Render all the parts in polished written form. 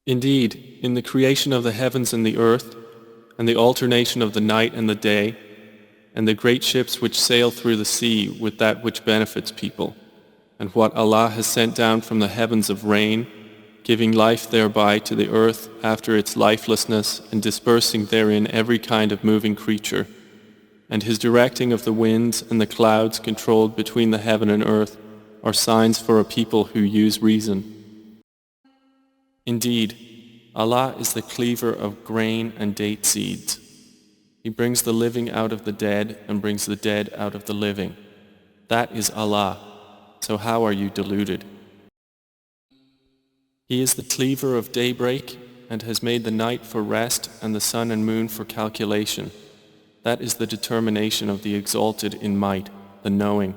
Indeed, in the creation of the heavens and the earth, and the alternation of the night and the day, and the great ships which sail through the sea with that which benefits people, and what Allah has sent down from the heavens of rain, giving life thereby to the earth after its lifelessness and dispersing therein every kind of moving creature, and His directing of the winds and the clouds controlled between the heaven and earth are signs for a people who use reason. Indeed, Allah is the cleaver of grain and date seeds. He brings the living out of the dead and brings the dead out of the living. That is Allah. So how are you deluded? He is the cleaver of daybreak and has made the night for rest and the sun and moon for calculation. That is the determination of the exalted in might, the knowing.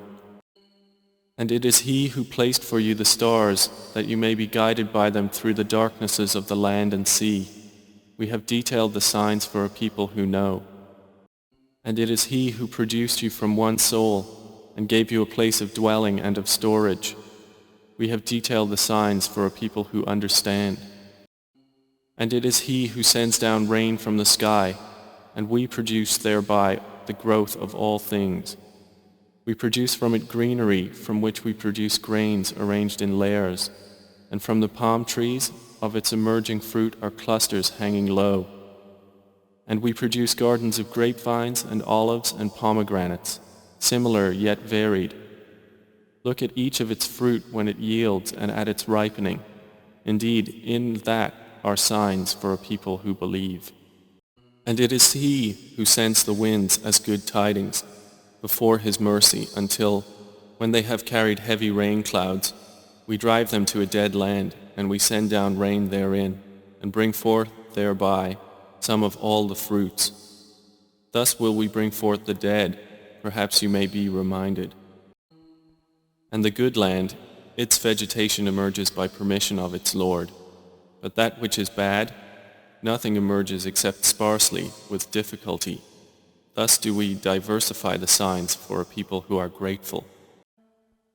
And it is He who placed for you the stars, that you may be guided by them through the darknesses of the land and sea. We have detailed the signs for a people who know. And it is He who produced you from one soul, and gave you a place of dwelling and of storage. We have detailed the signs for a people who understand. And it is He who sends down rain from the sky, and we produce thereby the growth of all things. We produce from it greenery, from which we produce grains arranged in layers, and from the palm trees of its emerging fruit are clusters hanging low. And we produce gardens of grapevines and olives and pomegranates, similar yet varied. Look at each of its fruit when it yields and at its ripening. Indeed, in that are signs for a people who believe. And it is He who sends the winds as good tidings before His mercy until, when they have carried heavy rain clouds, we drive them to a dead land, and we send down rain therein, and bring forth thereby some of all the fruits. Thus will we bring forth the dead, perhaps you may be reminded. And the good land, its vegetation emerges by permission of its Lord. But that which is bad, nothing emerges except sparsely, with difficulty. Thus do we diversify the signs for a people who are grateful.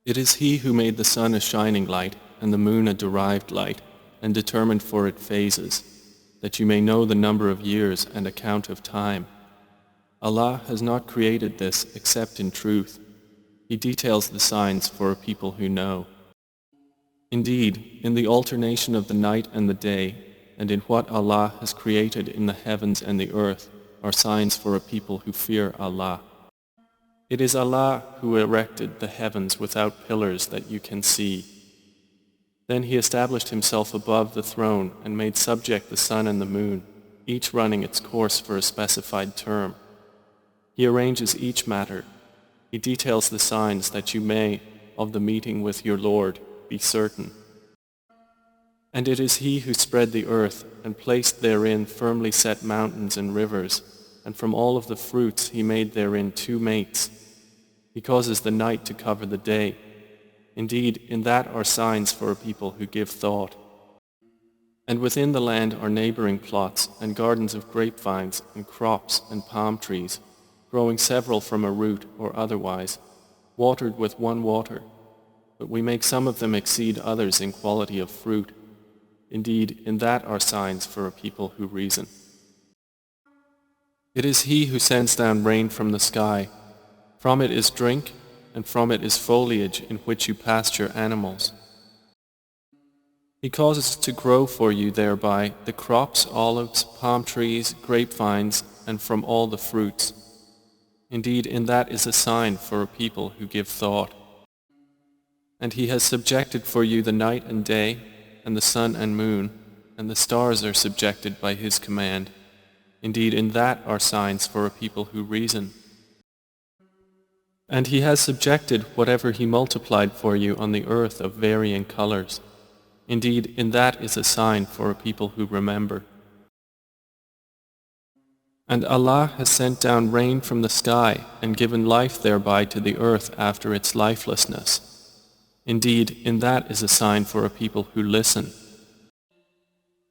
It is He who made the sun a shining light and the moon a derived light, and determined for it phases, that you may know the number of years and account of time. Allah has not created this except in truth. He details the signs for a people who know. Indeed, in the alternation of the night and the day, and in what Allah has created in the heavens and the earth, are signs for a people who fear Allah. It is Allah who erected the heavens without pillars that you can see. Then He established Himself above the throne and made subject the sun and the moon, each running its course for a specified term. He arranges each matter. He details the signs that you may, of the meeting with your Lord, be certain. And it is He who spread the earth and placed therein firmly set mountains and rivers, and from all of the fruits He made therein two mates. He causes the night to cover the day. Indeed, in that are signs for a people who give thought. And within the land are neighboring plots and gardens of grapevines and crops and palm trees, growing several from a root or otherwise, watered with one water. But we make some of them exceed others in quality of fruit. Indeed, in that are signs for a people who reason. It is He who sends down rain from the sky. From it is drink, and from it is foliage in which you pasture animals. He causes to grow for you thereby the crops, olives, palm trees, grapevines, and from all the fruits. Indeed, in that is a sign for a people who give thought. And He has subjected for you the night and day, and the sun and moon, and the stars are subjected by His command. Indeed, in that are signs for a people who reason. And He has subjected whatever He multiplied for you on the earth of varying colors. Indeed, in that is a sign for a people who remember. And Allah has sent down rain from the sky and given life thereby to the earth after its lifelessness. Indeed, in that is a sign for a people who listen.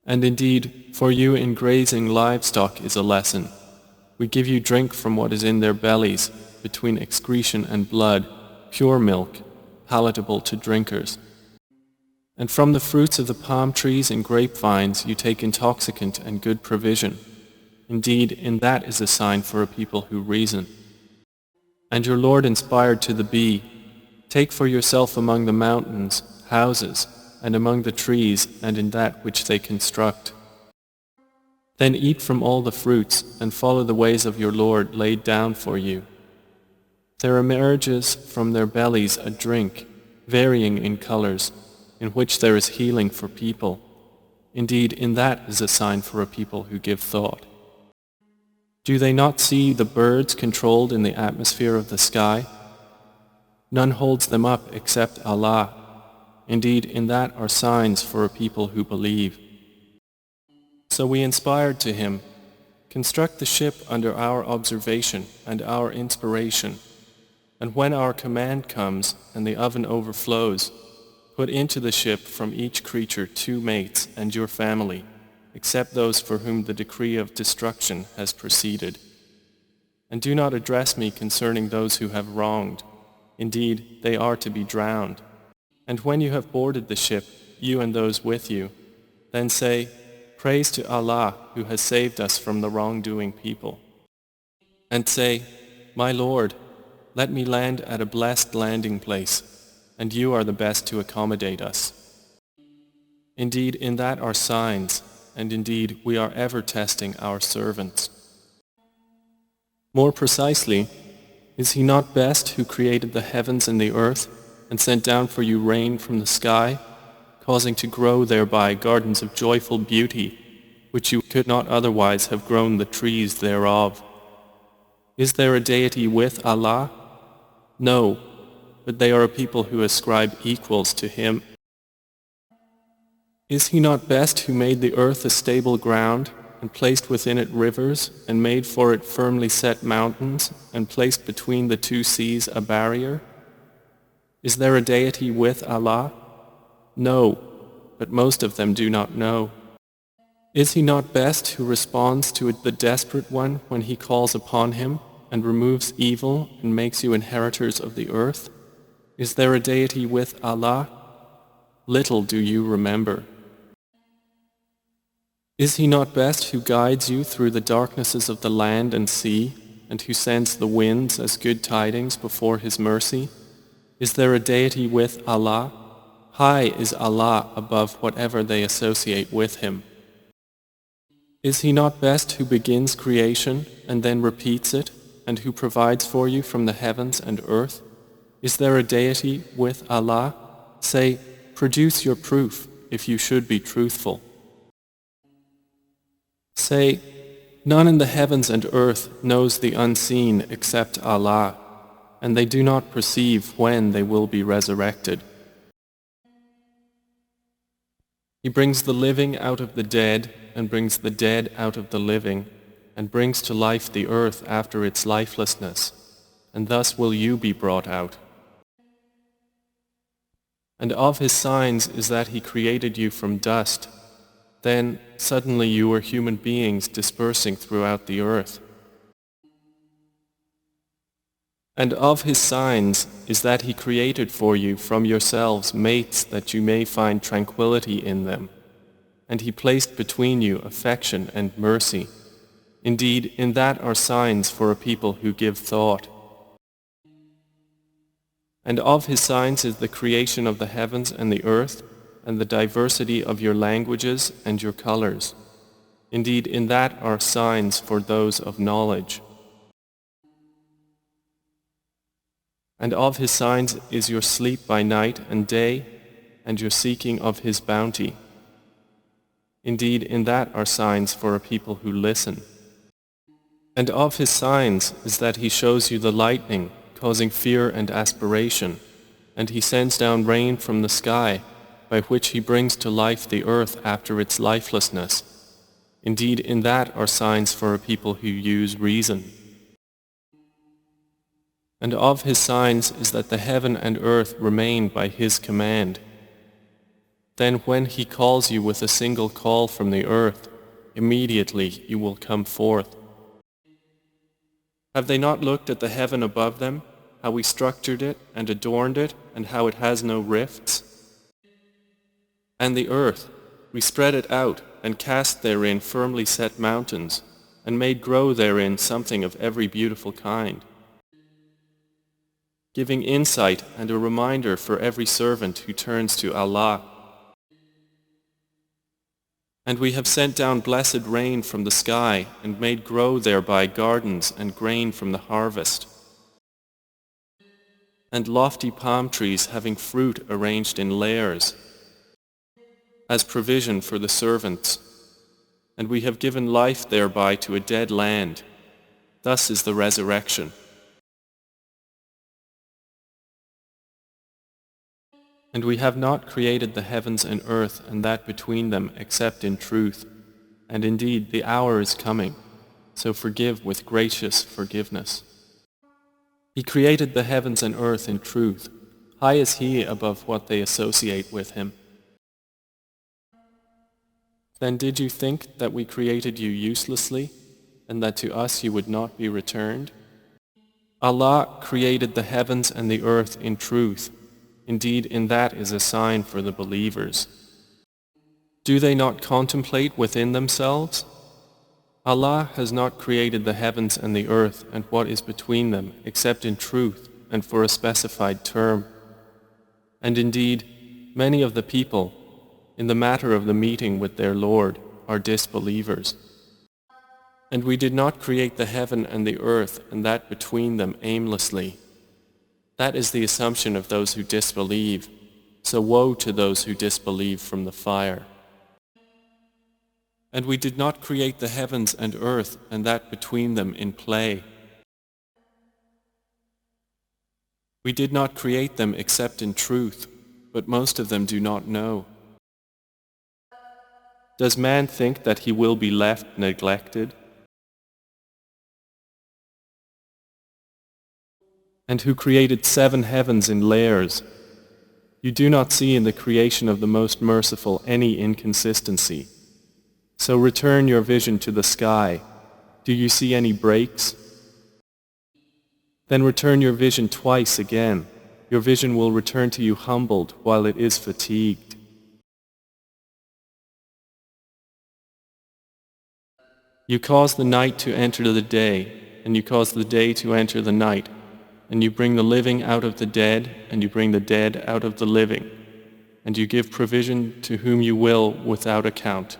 And indeed, for you in grazing livestock is a lesson. We give you drink from what is in their bellies, between excretion and blood, pure milk, palatable to drinkers. And from the fruits of the palm trees and grapevines you take intoxicant and good provision. Indeed, in that is a sign for a people who reason. And your Lord inspired to the bee, take for yourself among the mountains houses, and among the trees and in that which they construct. Then eat from all the fruits and follow the ways of your Lord laid down for you. There emerges from their bellies a drink, varying in colors, in which there is healing for people. Indeed, in that is a sign for a people who give thought. Do they not see the birds controlled in the atmosphere of the sky? None holds them up except Allah. Indeed, in that are signs for a people who believe. So we inspired to him, construct the ship under our observation and our inspiration, and when our command comes and the oven overflows, put into the ship from each creature 2 mates and your family, except those for whom the decree of destruction has proceeded. And do not address me concerning those who have wronged. Indeed, they are to be drowned. And when you have boarded the ship, you and those with you, then say, praise to Allah who has saved us from the wrongdoing people. And say, my Lord, let me land at a blessed landing place, and you are the best to accommodate us. Indeed, in that are signs, and indeed we are ever testing our servants. More precisely, is he not best who created the heavens and the earth, and sent down for you rain from the sky, causing to grow thereby gardens of joyful beauty, which you could not otherwise have grown the trees thereof? Is there a deity with Allah? No, but they are a people who ascribe equals to him. Is he not best who made the earth a stable ground, and placed within it rivers, and made for it firmly set mountains, and placed between the 2 seas a barrier? Is there a deity with Allah? No, but most of them do not know. Is he not best who responds to the desperate one when he calls upon him, and removes evil and makes you inheritors of the earth? Is there a deity with Allah? Little do you remember. Is he not best who guides you through the darknesses of the land and sea, and who sends the winds as good tidings before his mercy? Is there a deity with Allah? High is Allah above whatever they associate with him. Is he not best who begins creation and then repeats it, and who provides for you from the heavens and earth? Is there a deity with Allah? Say, produce your proof if you should be truthful. Say, none in the heavens and earth knows the unseen except Allah, and they do not perceive when they will be resurrected. He brings the living out of the dead, and brings the dead out of the living, and brings to life the earth after its lifelessness, and thus will you be brought out. And of his signs is that he created you from dust. Then suddenly you were human beings dispersing throughout the earth. And of his signs is that he created for you from yourselves mates that you may find tranquility in them. And he placed between you affection and mercy. Indeed, in that are signs for a people who give thought. And of his signs is the creation of the heavens and the earth, and the diversity of your languages and your colors. Indeed, in that are signs for those of knowledge. And of his signs is your sleep by night and day, and your seeking of his bounty. Indeed, in that are signs for a people who listen. And of his signs is that he shows you the lightning, causing fear and aspiration, and he sends down rain from the sky, by which he brings to life the earth after its lifelessness. Indeed, in that are signs for a people who use reason. And of his signs is that the heaven and earth remain by his command. Then when he calls you with a single call from the earth, immediately you will come forth. Have they not looked at the heaven above them, how we structured it and adorned it, and how it has no rifts? And the earth, we spread it out and cast therein firmly set mountains, and made grow therein something of every beautiful kind, giving insight and a reminder for every servant who turns to Allah. And we have sent down blessed rain from the sky and made grow thereby gardens and grain from the harvest, and lofty palm trees having fruit arranged in layers, as provision for the servants. And we have given life thereby to a dead land. Thus is the resurrection. And we have not created the heavens and earth and that between them except in truth. And indeed the hour is coming, so forgive with gracious forgiveness. He created the heavens and earth in truth. High is He above what they associate with Him. Then did you think that we created you uselessly, and that to us you would not be returned? Allah created the heavens and the earth in truth. Indeed, in that is a sign for the believers. Do they not contemplate within themselves? Allah has not created the heavens and the earth and what is between them except in truth and for a specified term. And indeed, many of the people, in the matter of the meeting with their Lord, are disbelievers. And we did not create the heaven and the earth and that between them aimlessly. That is the assumption of those who disbelieve, so woe to those who disbelieve from the fire. And we did not create the heavens and earth and that between them in play. We did not create them except in truth, but most of them do not know. Does man think that he will be left neglected? And who created 7 heavens in layers? You do not see in the creation of the Most Merciful any inconsistency. So return your vision to the sky. Do you see any breaks? Then return your vision twice again. Your vision will return to you humbled while it is fatigued. You cause the night to enter the day, and you cause the day to enter the night, and you bring the living out of the dead, and you bring the dead out of the living, and you give provision to whom you will without account.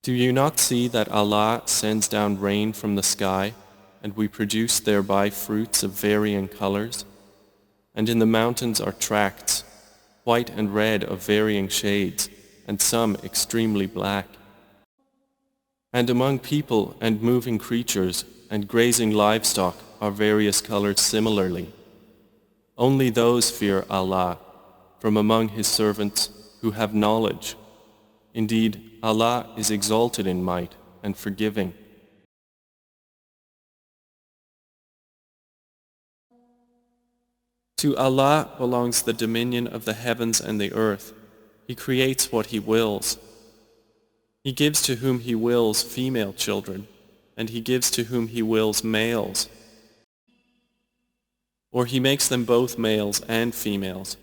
Do you not see that Allah sends down rain from the sky, and we produce thereby fruits of varying colors? And in the mountains are tracts, white and red of varying shades, and some extremely black. And among people and moving creatures and grazing livestock are various colors similarly. Only those fear Allah from among His servants who have knowledge. Indeed, Allah is exalted in might and forgiving. To Allah belongs the dominion of the heavens and the earth. He creates what He wills. He gives to whom He wills female children, and He gives to whom He wills males. Or He makes them both males and females,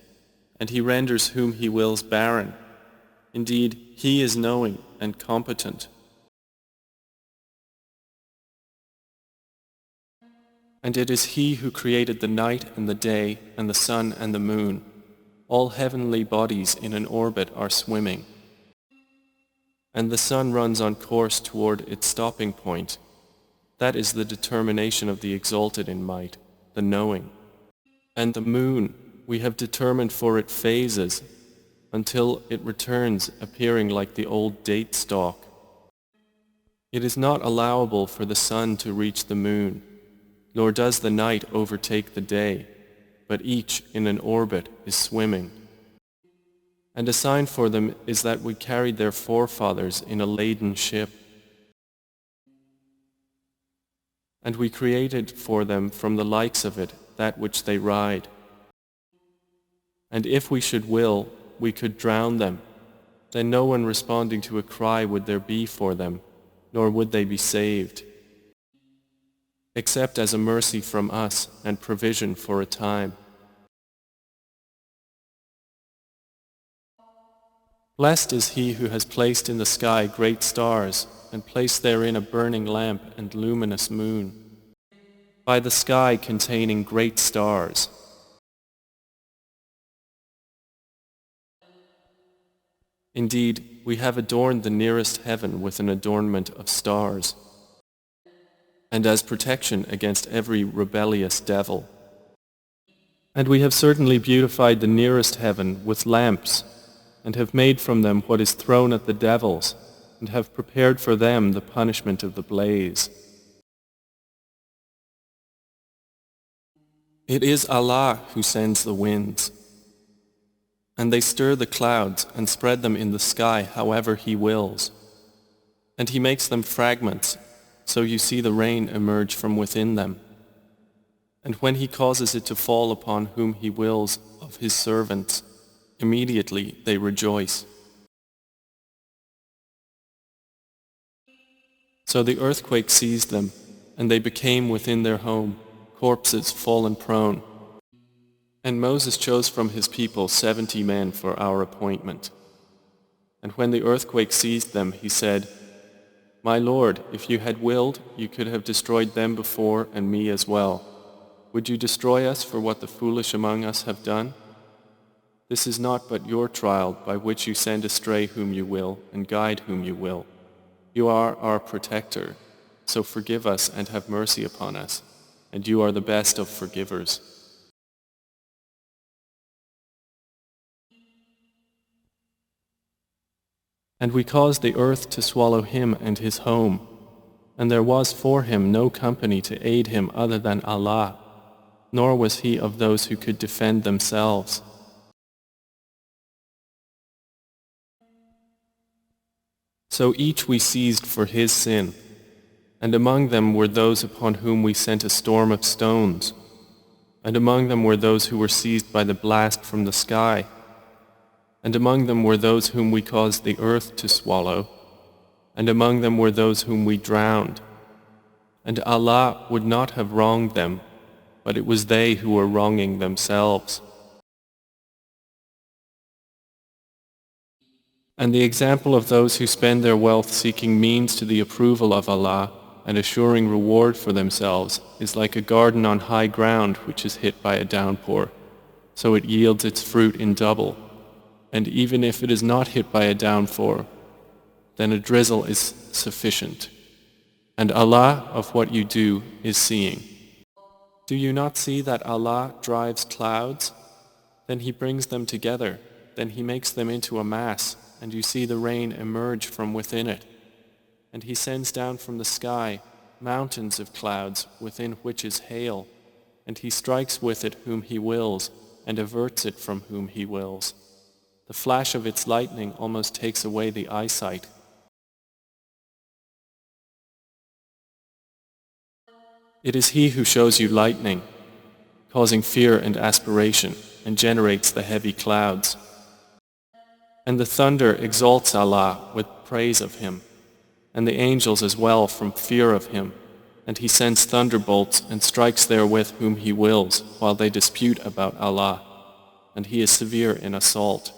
and He renders whom He wills barren. Indeed, He is knowing and competent. And it is He who created the night and the day and the sun and the moon. All heavenly bodies in an orbit are swimming. And the sun runs on course toward its stopping point. That is the determination of the exalted in might, the knowing. And the moon, we have determined for it phases, until it returns appearing like the old date stalk. It is not allowable for the sun to reach the moon, nor does the night overtake the day, but each in an orbit is swimming. And a sign for them is that we carried their forefathers in a laden ship. And we created for them from the likes of it that which they ride. And if we should will, we could drown them. Then no one responding to a cry would there be for them, nor would they be saved. except as a mercy from us and provision for a time. Blessed is he who has placed in the sky great stars and placed therein a burning lamp and luminous moon, by the sky containing great stars. Indeed, we have adorned the nearest heaven with an adornment of stars, and as protection against every rebellious devil. And we have certainly beautified the nearest heaven with lamps, and have made from them what is thrown at the devils, and have prepared for them the punishment of the blaze. It is Allah who sends the winds, and they stir the clouds and spread them in the sky however He wills. And He makes them fragments, so you see the rain emerge from within them. And when He causes it to fall upon whom He wills of His servants, immediately they rejoice. So the earthquake seized them, and they became within their home, corpses fallen prone. And Moses chose from his people 70 men for our appointment. And when the earthquake seized them, he said, My Lord, if you had willed, you could have destroyed them before and me as well. Would you destroy us for what the foolish among us have done? This is not but your trial by which you send astray whom you will and guide whom you will. You are our protector, so forgive us and have mercy upon us, and you are the best of forgivers. And we caused the earth to swallow him and his home, and there was for him no company to aid him other than Allah, nor was he of those who could defend themselves. So each we seized for his sin, and among them were those upon whom we sent a storm of stones, and among them were those who were seized by the blast from the sky, and among them were those whom we caused the earth to swallow, and among them were those whom we drowned. And Allah would not have wronged them, but it was they who were wronging themselves. And the example of those who spend their wealth seeking means to the approval of Allah and assuring reward for themselves is like a garden on high ground which is hit by a downpour, so it yields its fruit in double. And even if it is not hit by a downpour, then a drizzle is sufficient. And Allah of what you do is seeing. Do you not see that Allah drives clouds? Then He brings them together, then He makes them into a mass, and you see the rain emerge from within it. And He sends down from the sky mountains of clouds within which is hail, and He strikes with it whom He wills and averts it from whom He wills. The flash of its lightning almost takes away the eyesight. It is He who shows you lightning, causing fear and aspiration, and generates the heavy clouds. And the thunder exalts Allah with praise of Him, and the angels as well from fear of Him, and He sends thunderbolts and strikes therewith whom He wills while they dispute about Allah, and He is severe in assault.